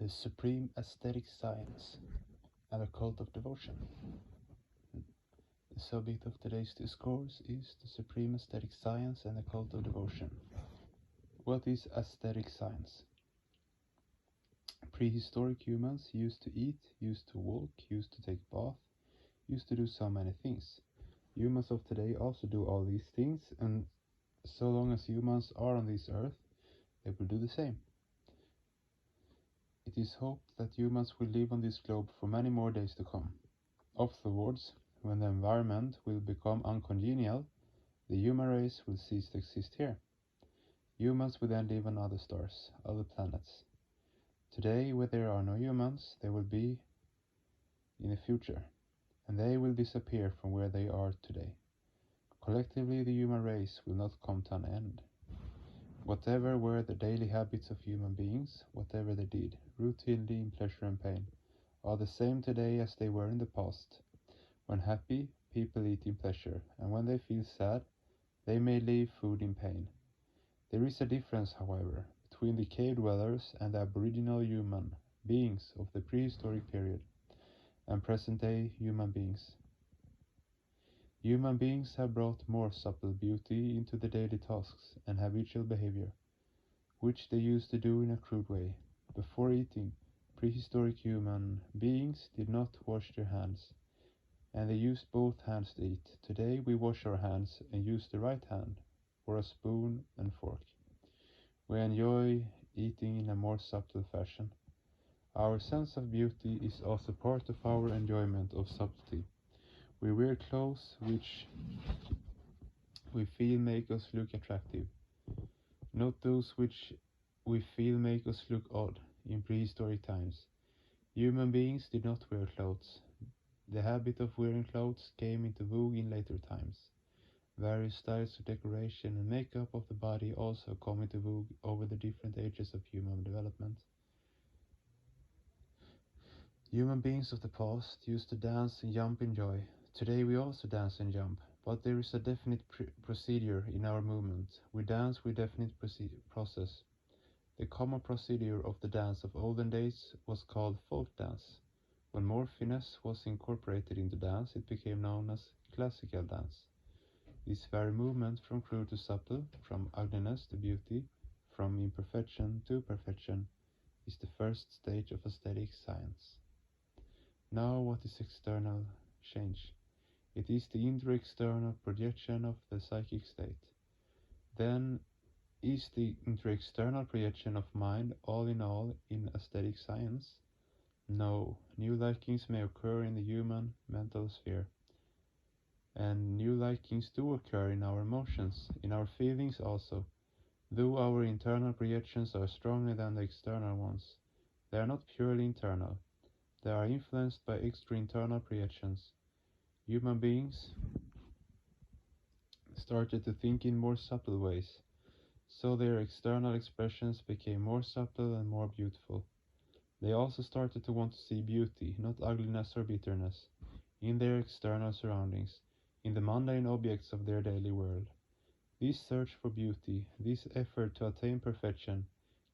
the supreme aesthetic science and a cult of devotion. The subject of today's discourse is the supreme aesthetic science and the cult of devotion. What is aesthetic science? Prehistoric humans used to eat, used to walk, used to take bath, used to do so many things. Humans of today also do all these things, and so long as humans are on this earth, they will do the same. It is hoped that humans will live on this globe for many more days to come. Afterwards, when the environment will become uncongenial, the human race will cease to exist here. Humans will then live on other stars, other planets. Today, where there are no humans, there will be in the future, and they will disappear from where they are today. Collectively, the human race will not come to an end. Whatever were the daily habits of human beings, whatever they did, routinely in pleasure and pain, are the same today as they were in the past. When happy, people eat in pleasure, and when they feel sad, they may leave food in pain. There is a difference, however, between the cave dwellers and the aboriginal human beings of the prehistoric period and present-day human beings. Human beings have brought more subtle beauty into the daily tasks and habitual behavior, which they used to do in a crude way. Before eating, prehistoric human beings did not wash their hands, and they used both hands to eat. Today we wash our hands and use the right hand for a spoon and fork. We enjoy eating in a more subtle fashion. Our sense of beauty is also part of our enjoyment of subtlety. We wear clothes which we feel make us look attractive, not those which we feel make us look odd. In prehistoric times, human beings did not wear clothes. The habit of wearing clothes came into vogue in later times. Various styles of decoration and makeup of the body also come into vogue over the different ages of human development. Human beings of the past used to dance and jump in joy. Today we also dance and jump, but there is a definite procedure in our movement. We dance with definite process. The common procedure of the dance of olden days was called folk dance. When more finesse was incorporated into dance, it became known as classical dance. This very movement from crude to subtle, from ugliness to beauty, from imperfection to perfection, is the first stage of aesthetic science. Now, what is external change? It is the inter-external projection of the psychic state. Then, is the inter-external projection of mind all in all in aesthetic science? No, new likings may occur in the human mental sphere. And new likings do occur in our emotions, in our feelings also. Though our internal projections are stronger than the external ones, they are not purely internal. They are influenced by extra-internal projections. Human beings started to think in more subtle ways, so their external expressions became more subtle and more beautiful. They also started to want to see beauty, not ugliness or bitterness, in their external surroundings, in the mundane objects of their daily world. This search for beauty, this effort to attain perfection,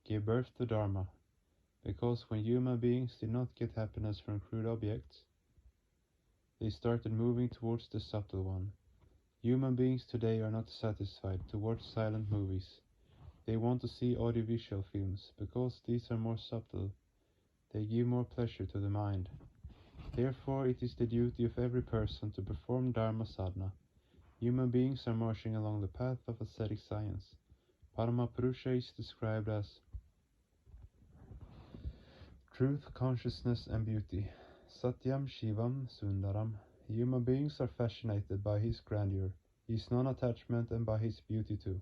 gave birth to Dharma, because when human beings did not get happiness from crude objects, they started moving towards the subtle one. Human beings today are not satisfied to watch silent movies. They want to see audiovisual films, because these are more subtle. They give more pleasure to the mind. Therefore, it is the duty of every person to perform Dharma sadhana. Human beings are marching along the path of ascetic science. Paramapurusha is described as truth, consciousness, and beauty. Satyam, Shivam, Sundaram. Human beings are fascinated by his grandeur, his non-attachment, and by his beauty too.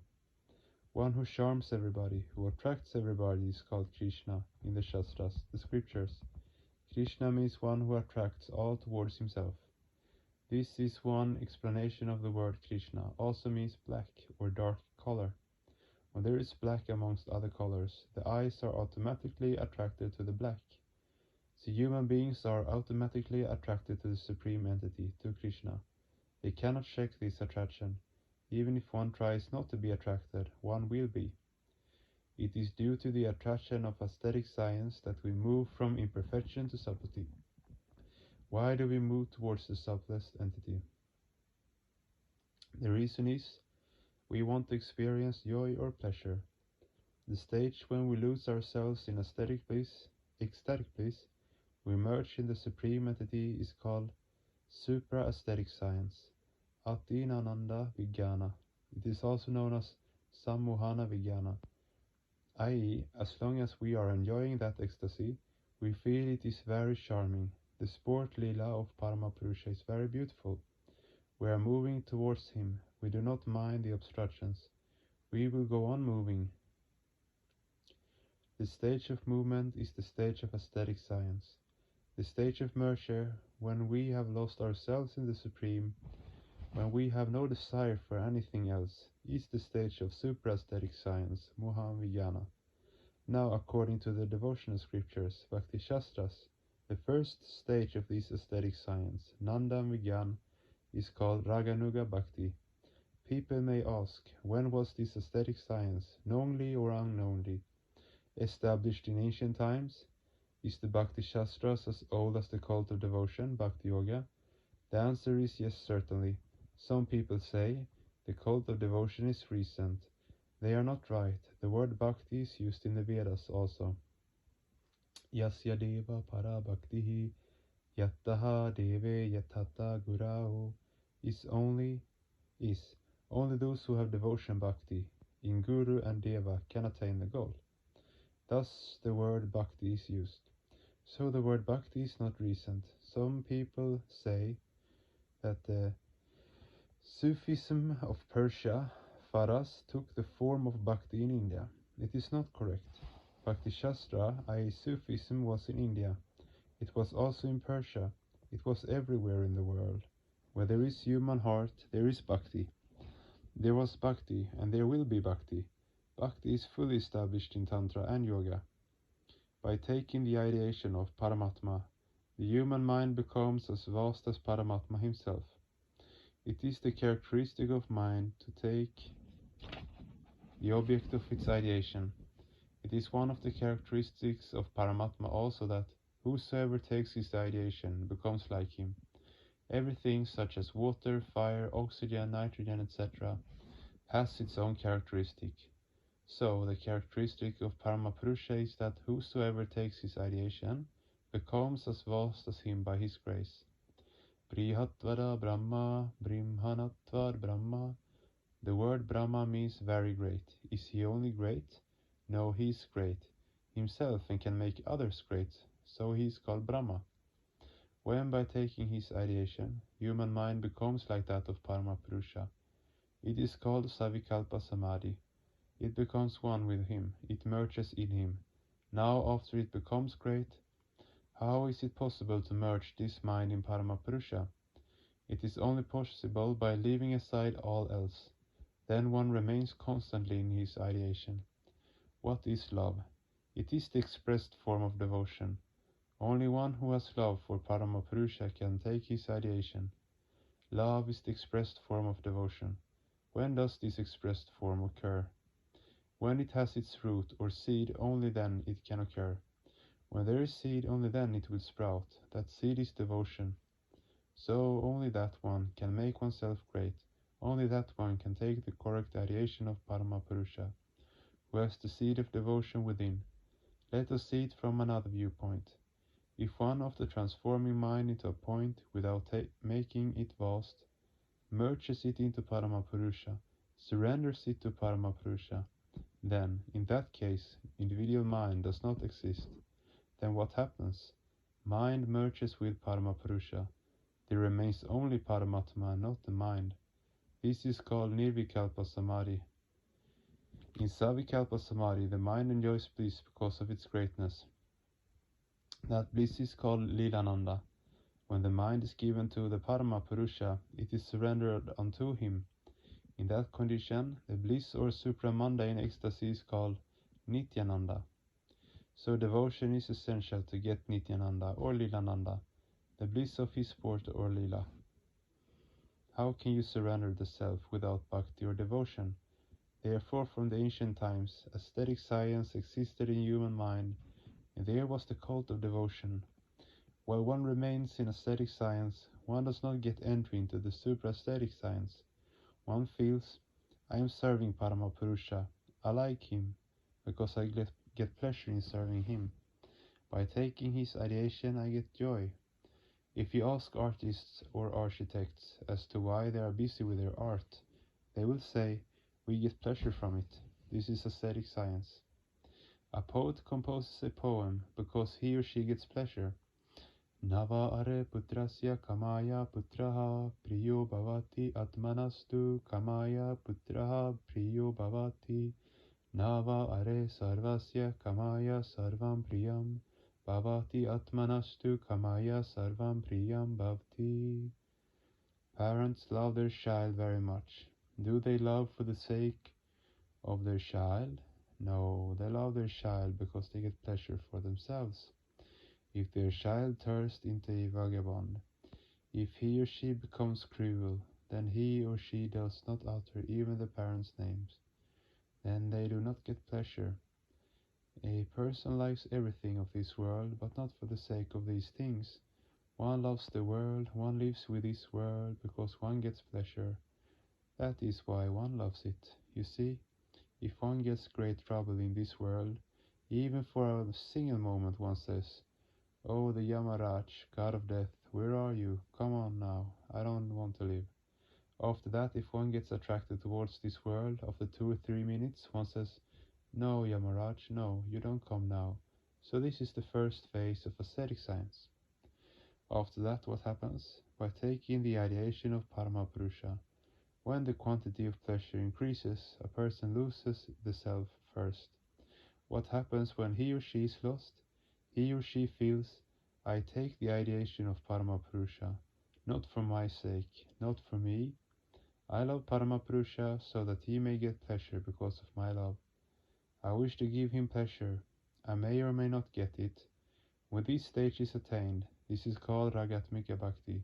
One who charms everybody, who attracts everybody, is called Krishna in the Shastras, the scriptures. Krishna means one who attracts all towards himself. This is one explanation of the word Krishna, also means black or dark color. When there is black amongst other colors, the eyes are automatically attracted to the black. So human beings are automatically attracted to the Supreme Entity, to Krishna. They cannot check this attraction. Even if one tries not to be attracted, one will be. It is due to the attraction of aesthetic science that we move from imperfection to subtlety. Why do we move towards the subtlest entity? The reason is we want to experience joy or pleasure. The stage when we lose ourselves in ecstatic bliss, we merge in the supreme entity is called supra-aesthetic science, Atinananda Vijnana. It is also known as Sammohana Vijnana, i.e., as long as we are enjoying that ecstasy, we feel it is very charming. The sport lila of Paramapurusha is very beautiful. We are moving towards him. We do not mind the obstructions. We will go on moving. The stage of movement is the stage of aesthetic science. The stage of merger, when we have lost ourselves in the Supreme, when we have no desire for anything else, is the stage of supra-aesthetic science, Mohamvijnana. Now, according to the devotional scriptures, Bhakti Shastras, the first stage of this aesthetic science, Nandam Vigyan, is called Raganuga Bhakti. People may ask, when was this aesthetic science, knowingly or unknowingly, established in ancient times? Is the Bhakti Shastras as old as the cult of devotion, Bhakti Yoga? The answer is yes, certainly. Some people say the cult of devotion is recent. They are not right. The word Bhakti is used in the Vedas also. Yasya deva para bhaktihi yattaha deve yatata guraho is only those who have devotion bhakti in guru and deva can attain the goal. Thus the word bhakti is used. So the word bhakti is not recent. Some people say that the Sufism of Persia, Faras, took the form of bhakti in India. It is not correct. Bhakti Shastra, i.e. Sufism, was in India. It was also in Persia. It was everywhere in the world. Where there is human heart, there is bhakti. There was bhakti, and there will be bhakti. Bhakti is fully established in Tantra and Yoga. By taking the ideation of Paramatma, the human mind becomes as vast as Paramatma himself. It is the characteristic of mind to take the object of its ideation. It is one of the characteristics of Paramatma also that whosoever takes his ideation becomes like him. Everything such as water, fire, oxygen, nitrogen, etc. has its own characteristic. So the characteristic of Paramapurusha is that whosoever takes his ideation becomes as vast as him by his grace. Brihatvara Brahma, Brimhanatvar Brahma. The word Brahma means very great. Is he only great? No, he is great himself and can make others great, so he is called Brahma. When by taking his ideation, human mind becomes like that of Paramapurusha, it is called Savikalpa Samadhi. It becomes one with him, it merges in him. Now after it becomes great, how is it possible to merge this mind in Paramapurusha? It is only possible by leaving aside all else. Then one remains constantly in his ideation. What is love? It is the expressed form of devotion. Only one who has love for Paramapurusha can take his ideation. Love is the expressed form of devotion. When does this expressed form occur? When it has its root or seed, only then it can occur. When there is seed, only then it will sprout. That seed is devotion. So only that one can make oneself great. Only that one can take the correct ideation of Paramapurusha, who has the seed of devotion within. Let us see it from another viewpoint. If one of the transforming mind into a point without making it vast, merges it into Paramapurusha, surrenders it to Paramapurusha, then, in that case, individual mind does not exist. Then what happens? Mind merges with Paramapurusha. There remains only Paramatma, not the mind. This is called Nirvikalpa Samadhi. In Savikalpa Samadhi, the mind enjoys bliss because of its greatness. That bliss is called Lilananda. When the mind is given to the Paramapurusha, it is surrendered unto him. In that condition, the bliss or supramundane ecstasy is called Nityananda. So devotion is essential to get Nityananda or Lilananda, the bliss of his sport or lila. How can you surrender the self without bhakti or devotion? Therefore, from the ancient times, aesthetic science existed in human mind, and there was the cult of devotion. While one remains in aesthetic science, one does not get entry into the supra-aesthetic science. One feels, I am serving Paramapurusha. I like him, because I get pleasure in serving him. By taking his ideation, I get joy. If you ask artists or architects as to why they are busy with their art, they will say, we get pleasure from it. This is aesthetic science. A poet composes a poem because he or she gets pleasure. Nava are putrasya kamaya putraha priyo bhavati atmanastu kamaya putraha priyo bhavati Nava are sarvasya kamaya sarvam priyam bhavati atmanastu kamaya sarvam priyam bhavati. Parents love their child very much. Do they love for the sake of their child? No, they love their child because they get pleasure for themselves. If their child turns into a vagabond, if he or she becomes cruel, then he or she does not utter even the parents' names. Then they do not get pleasure. A person likes everything of this world, but not for the sake of these things. One loves the world, one lives with this world, because one gets pleasure. That is why one loves it. You see, if one gets great trouble in this world, even for a single moment one says, Oh, the Yamaraj, god of death, where are you? Come on now, I don't want to live. After that, if one gets attracted towards this world, after 2 or 3 minutes, one says, No, Yamaraj, no, you don't come now. So this is the first phase of ascetic science. After that, what happens? By taking the ideation of Paramapurusha, when the quantity of pleasure increases, a person loses the self first. What happens when he or she is lost? He or she feels, I take the ideation of Paramapurusha, not for my sake, not for me. I love Paramapurusha so that he may get pleasure because of my love. I wish to give him pleasure. I may or may not get it. When this stage is attained, this is called Ragatmika Bhakti.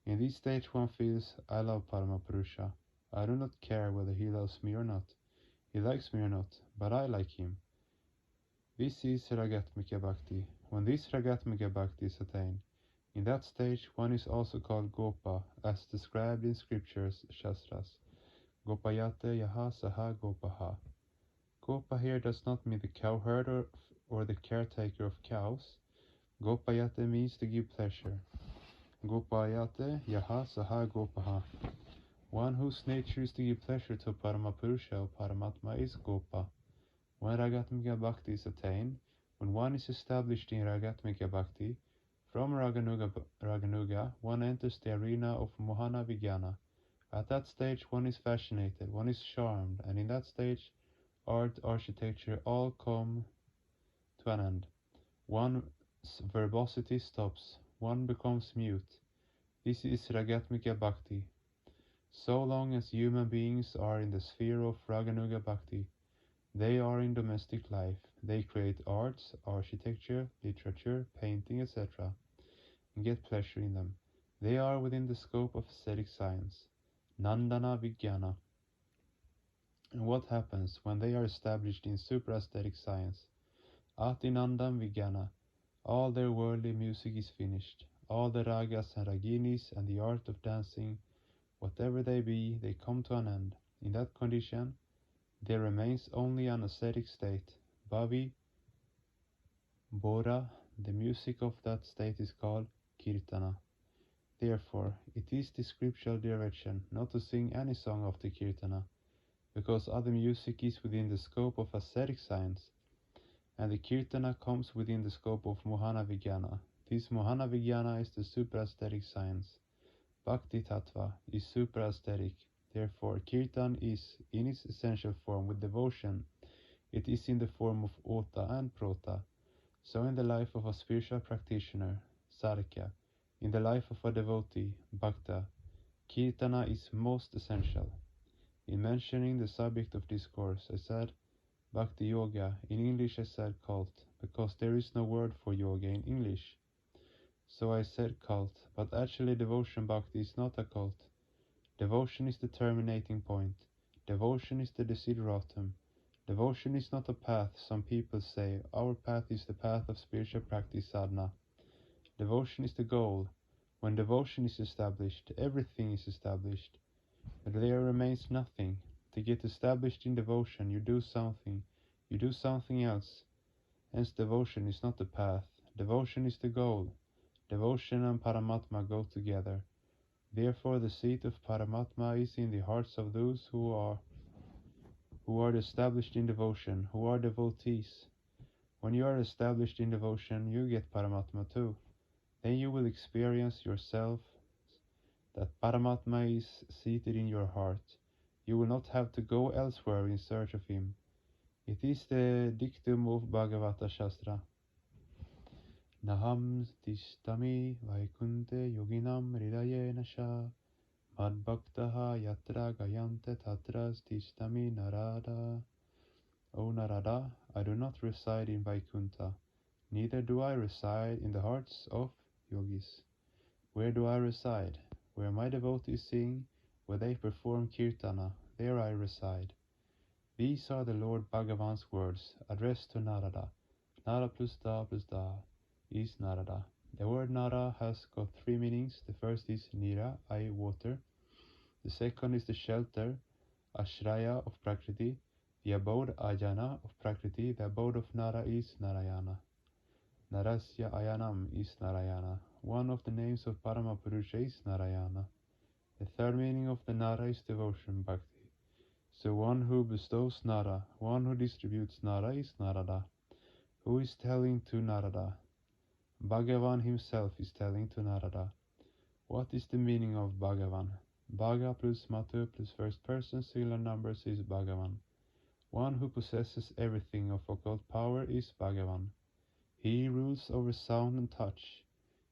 In this stage one feels, I love Paramapurusha. I do not care whether he loves me or not. He likes me or not, but I like him. This is Ragatmika Bhakti. When this Ragatmika Bhakti is attained, in that stage one is also called Gopa, as described in scriptures, Shastras. Gopayate yaha saha gopaha. Gopa here does not mean the cowherder or the caretaker of cows. Gopayate means to give pleasure. Gopayate yaha saha gopaha. One whose nature is to give pleasure to Paramapurusha or Paramatma is Gopa. When Ragatmika Bhakti is attained, when one is established in Ragatmika Bhakti, from Raganuga one enters the arena of Mohana Vijnana. At that stage one is fascinated, one is charmed, and in that stage art, architecture all come to an end. One's verbosity stops, one becomes mute. This is Ragatmika Bhakti. So long as human beings are in the sphere of Raganuga Bhakti, they are in domestic life. They create arts, architecture, literature, painting, etc., and get pleasure in them. They are within the scope of ascetic science, Nandana Vijnana. And what happens when they are established in supra-aesthetic science? Atinandam Vijnana. All their worldly music is finished. All the ragas and raginis and the art of dancing, whatever they be, they come to an end. In that condition, there remains only an ascetic state, Bhavi, Bora. The music of that state is called Kirtana. Therefore, it is the scriptural direction not to sing any song of the Kirtana, because other music is within the scope of ascetic science, and the Kirtana comes within the scope of Mohana Vijnana. This Mohana Vijnana is the supra-aesthetic science. Bhakti Tattva is supra-aesthetic. Therefore, Kirtan is, in its essential form, with devotion. It is in the form of Ota and Prota. So in the life of a spiritual practitioner, Sadhaka, in the life of a devotee, Bhakta, Kirtana is most essential. In mentioning the subject of discourse, I said Bhakti Yoga. In English I said cult, because there is no word for yoga in English. So I said cult, but actually devotion bhakti is not a cult. Devotion is the terminating point. Devotion is the desideratum. Devotion is not a path. Some people say, our path is the path of spiritual practice sadhana. Devotion is the goal. When devotion is established, everything is established. There remains nothing. To get established in devotion, you do something else. Hence devotion is not the path. Devotion is the goal. Devotion and Paramatma go together. Therefore the seat of Paramatma is in the hearts of those who are established in devotion, who are devotees. When you are established in devotion, you get Paramatma too. Then you will experience yourself that Paramatma is seated in your heart. You will not have to go elsewhere in search of him. It is the dictum of Bhagavata Shastra. Naham tishtami vaikunte yoginam hridaye nasha madbhaktaha yatra gayante tatras tishtami narada. O Narada, I do not reside in Vaikuntha, neither do I reside in the hearts of yogis. Where do I reside? Where my devotees sing, where they perform kirtana, there I reside. These are the Lord Bhagavan's words, addressed to Narada. Nara plus da is Narada. The word Nara has got three meanings. The first is Nira, i.e. water. The second is the shelter, Ashraya of Prakriti. The abode, Ajana of Prakriti. The abode of Nara is Narayana. Narasya Ayanam is Narayana. One of the names of Paramapurusha is Narayana. The third meaning of the Nara is devotion, Bhakti. So one who bestows Nara, one who distributes Nara is Narada. Who is telling to Narada? Bhagavan himself is telling to Narada. What is the meaning of Bhagavan? Bhaga plus Matu plus first person singular numbers is Bhagavan. One who possesses everything of occult power is Bhagavan. He rules over sound and touch.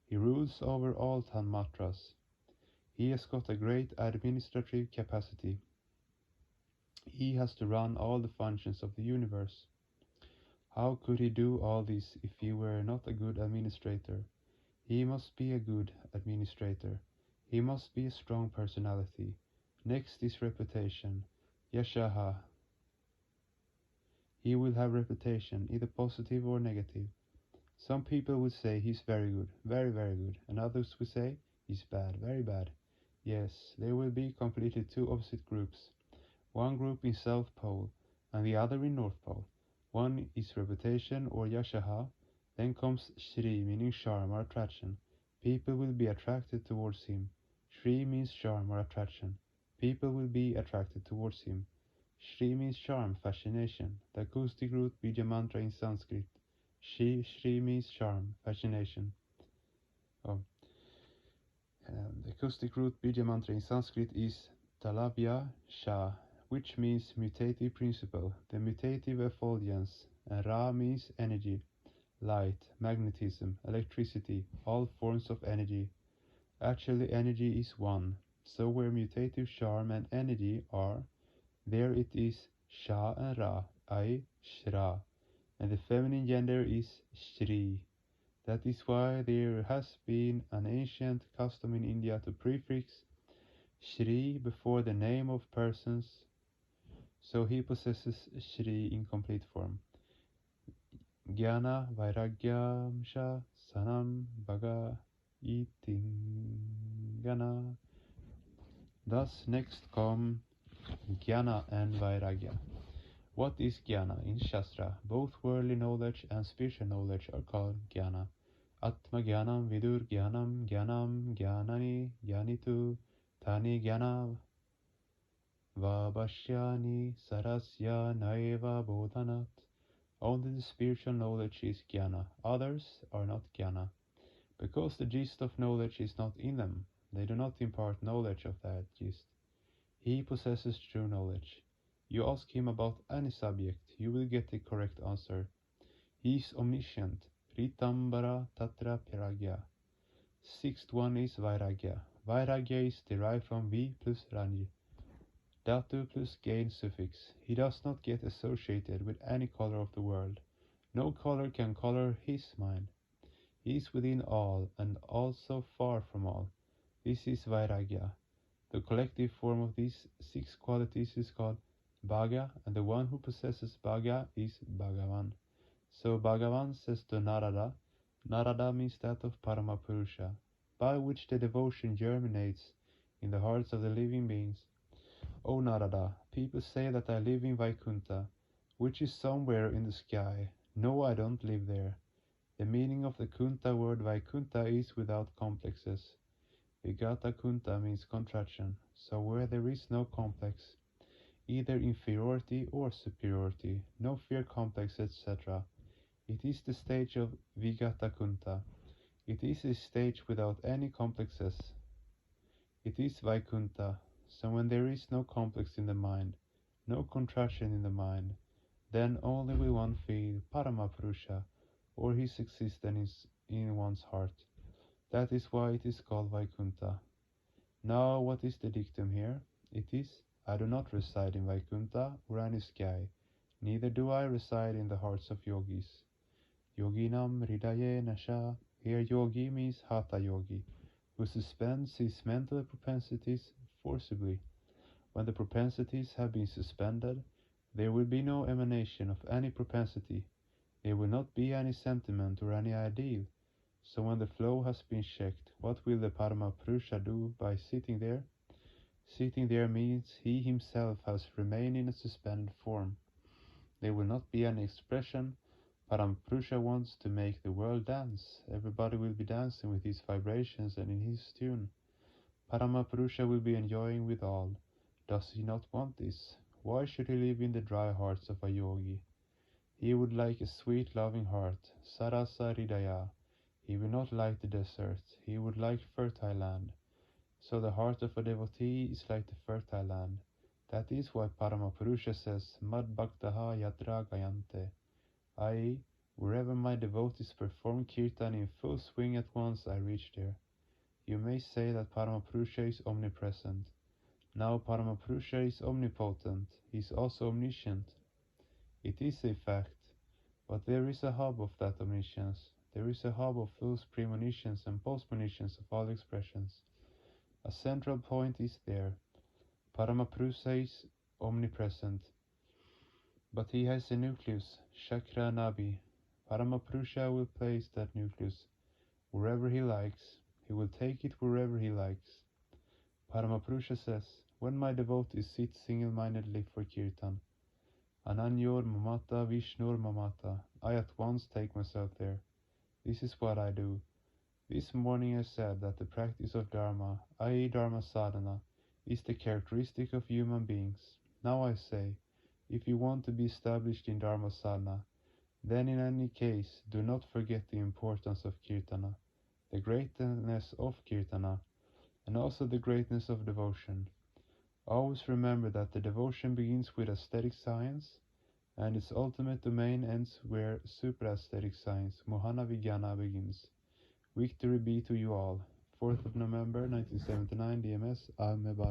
He rules over all tanmatras. He has got a great administrative capacity. He has to run all the functions of the universe. How could he do all this if he were not a good administrator? He must be a good administrator. He must be a strong personality. Next is reputation. Yashaha. He will have reputation, either positive or negative. Some people would say he's very good, very, very good, and others would say he's bad, very bad. Yes, there will be completely two opposite groups. One group in South Pole and the other in North Pole. One is reputation or yashaha, then comes Shri, meaning charm or attraction. People will be attracted towards him. Shri means charm or attraction. People will be attracted towards him. Shri means charm, fascination. The acoustic root Bija mantra in Sanskrit. Shri means charm, fascination. Oh. The acoustic root Bija mantra in Sanskrit is Talavya Sha, which means mutative principle, the mutative effulgence, and Ra means energy, light, magnetism, electricity, all forms of energy. Actually, energy is one, so where mutative charm and energy are, there it is Sha and Ra, i.e. Shra, and the feminine gender is Shri. That is why there has been an ancient custom in India to prefix Shri before the name of persons, so he possesses Shri in complete form. Jnana Vairagyamsha Sanam Bhaga Itingana. Thus next come Jnana and Vairagya. What is Jnana? In Shastra, both worldly knowledge and spiritual knowledge are called Jnana. Atma Jnanam Vidur Jnanam Jnanam Jnanani Jnanitu Tani Jnana Vabashyani Sarasya Naiva Bodhanat. Only the spiritual knowledge is Jnana. Others are not Jnana. Because the gist of knowledge is not in them, they do not impart knowledge of that gist. He possesses true knowledge. You ask him about any subject, you will get the correct answer. He is omniscient. Ritambara Tatra Piragya. Sixth one is Vairagya. Vairagya is derived from V plus Ranji. Dhatu plus gain suffix. He does not get associated with any color of the world. No color can color his mind. He is within all and also far from all. This is Vairagya. The collective form of these 6 qualities is called Bhaga, and the one who possesses Bhaga is Bhagavan. So Bhagavan says to Narada, Narada means that of Paramapurusha, by which the devotion germinates in the hearts of the living beings. O Narada, people say that I live in Vaikuntha, which is somewhere in the sky. No, I don't live there. The meaning of the Kunta word Vaikuntha is without complexes. Vigata Kunta means contraction, so where there is no complex, either inferiority or superiority, no fear complex, etc. It is the stage of Vigata Kunta. It is a stage without any complexes. It is Vaikuntha. So when there is no complex in the mind, no contraction in the mind, then only will one feel Paramapurusha, or his existence in one's heart. That is why it is called Vaikuntha. Now what is the dictum here? It is, I do not reside in Vaikuntha or any sky, neither do I reside in the hearts of yogis. Yoginam Hridaye Nasha. Here yogi means hatha yogi, who suspends his mental propensities forcibly. When the propensities have been suspended, there will be no emanation of any propensity. There will not be any sentiment or any ideal. So when the flow has been checked, what will the Paramapurusha do by sitting there? Sitting there means he himself has remained in a suspended form. There will not be any expression. Paramapurusha wants to make the world dance. Everybody will be dancing with his vibrations and in his tune. Paramapurusha will be enjoying with all. Does he not want this? Why should he live in the dry hearts of a yogi? He would like a sweet loving heart, Sarasa Hridaya. He will not like the desert, he would like fertile land. So the heart of a devotee is like the fertile land. That is why Paramapurusha says, Mad Bhaktaha Yatra Gayante, i.e., wherever my devotees perform kirtan in full swing at once, I reach there. You may say that Paramapurusha is omnipresent. Now Paramapurusha is omnipotent, he is also omniscient. It is a fact, but there is a hub of that omniscience. There is a hub of those premonitions and postmonitions of all expressions. A central point is there. Paramapurusha is omnipresent, but he has a nucleus, Chakra Nabi. Paramapurusha will place that nucleus wherever he likes. He will take it wherever he likes. Paramapurusha says, when my devotees sit single-mindedly for kirtan, Ananyor Mamata Vishnur Mamata, I at once take myself there. This is what I do. This morning I said that the practice of Dharma, i.e. Dharma sadhana, is the characteristic of human beings. Now I say, if you want to be established in Dharma sadhana, then in any case do not forget the importance of kirtana, the greatness of kirtana, and also the greatness of devotion. Always remember that the devotion begins with aesthetic science, and its ultimate domain ends where supra-aesthetic science, Mohana Vijnana, begins. Victory be to you all. 4th of November 1979, DMS, Ahmedabad.